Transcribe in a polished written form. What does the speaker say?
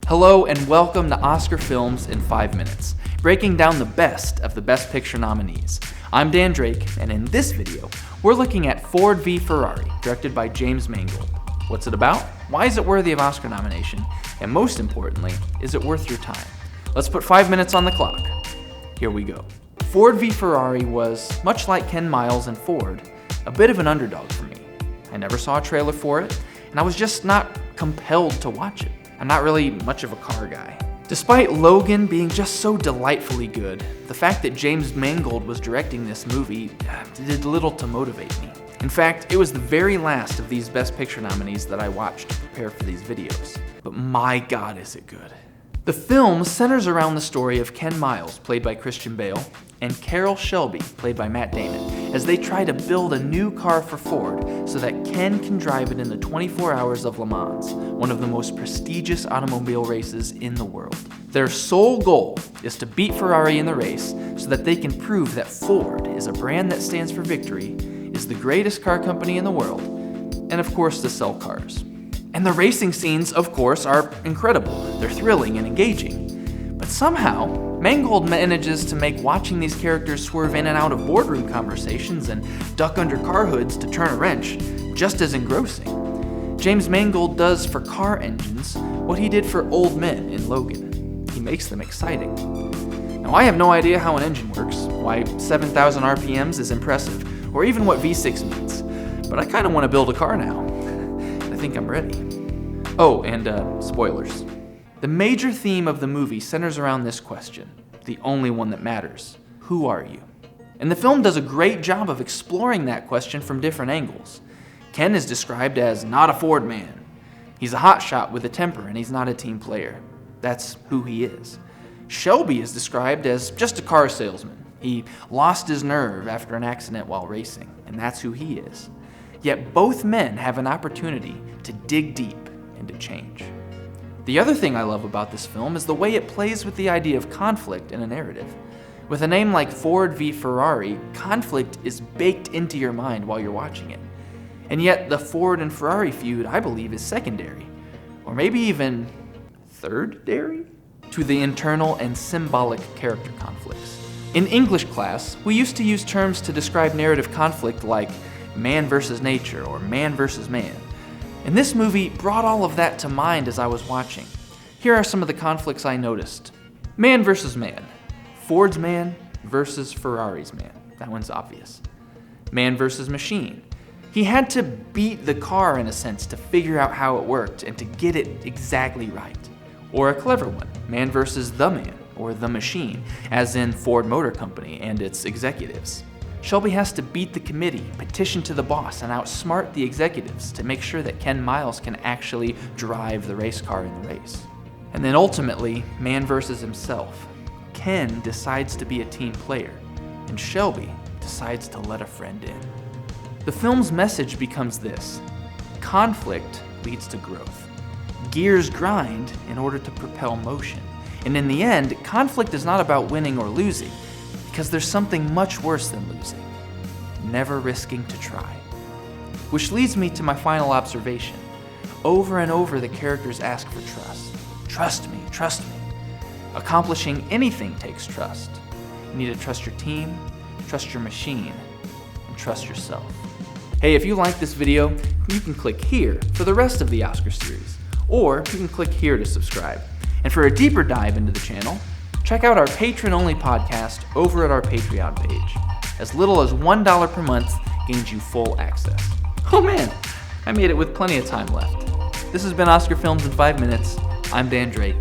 Hello and welcome to Oscar Films in 5 minutes, breaking down the best of the Best Picture nominees. I'm Dan Drake, and in this video, we're looking at Ford V Ferrari, directed by James Mangold. What's it about? Why is it worthy of Oscar nomination? And most importantly, is it worth your time? Let's put 5 minutes on the clock. Here we go. Ford V Ferrari was, much like Ken Miles and Ford, a bit of an underdog for me. I never saw a trailer for it, and I was just not compelled to watch it. I'm not really much of a car guy. Despite Logan being just so delightfully good, the fact that James Mangold was directing this movie did little to motivate me. In fact, it was the very last of these Best Picture nominees that I watched to prepare for these videos. But my God, is it good. The film centers around the story of Ken Miles, played by Christian Bale, and Carroll Shelby, played by Matt Damon, as they try to build a new car for Ford so that Ken can drive it in the 24 Hours of Le Mans, one of the most prestigious automobile races in the world. Their sole goal is to beat Ferrari in the race so that they can prove that Ford is a brand that stands for victory, is the greatest car company in the world, and of course to sell cars. And the racing scenes, of course, are incredible. They're thrilling and engaging. But somehow, Mangold manages to make watching these characters swerve in and out of boardroom conversations and duck under car hoods to turn a wrench just as engrossing. James Mangold does for car engines what he did for old men in Logan. He makes them exciting. Now, I have no idea how an engine works, why 7,000 RPMs is impressive, or even what V6 means, but I kind of want to build a car now. I think I'm ready. Oh, and spoilers. The major theme of the movie centers around this question, the only one that matters. Who are you? And the film does a great job of exploring that question from different angles. Ken is described as not a Ford man. He's a hotshot with a temper, and he's not a team player. That's who he is. Shelby is described as just a car salesman. He lost his nerve after an accident while racing, and that's who he is. Yet both men have an opportunity to dig deep and to change. The other thing I love about this film is the way it plays with the idea of conflict in a narrative. With a name like Ford v Ferrari, conflict is baked into your mind while you're watching it. And yet the Ford and Ferrari feud, I believe, is secondary, or maybe even third-dary, to the internal and symbolic character conflicts. In English class, we used to use terms to describe narrative conflict like man versus nature, or man versus man. And this movie brought all of that to mind as I was watching. Here are some of the conflicts I noticed. Man versus man. Ford's man versus Ferrari's man. That one's obvious. Man versus machine. He had to beat the car in a sense to figure out how it worked and to get it exactly right. Or a clever one. Man versus the man, or the machine, as in Ford Motor Company and its executives. Shelby has to beat the committee, petition to the boss, and outsmart the executives to make sure that Ken Miles can actually drive the race car in the race. And then ultimately, man versus himself. Ken decides to be a team player, and Shelby decides to let a friend in. The film's message becomes this: conflict leads to growth. Gears grind in order to propel motion. And in the end, conflict is not about winning or losing, because there's something much worse than losing: never risking to try. Which leads me to my final observation. Over and over, the characters ask for trust. Trust me, trust me. Accomplishing anything takes trust. You need to trust your team, trust your machine, and trust yourself. Hey, if you like this video, you can click here for the rest of the Oscar series, or you can click here to subscribe. And for a deeper dive into the channel, check out our patron-only podcast over at our Patreon page. As little as $1 per month gains you full access. Oh man, I made it with plenty of time left. This has been Oscar Films in 5 minutes. I'm Dan Drake.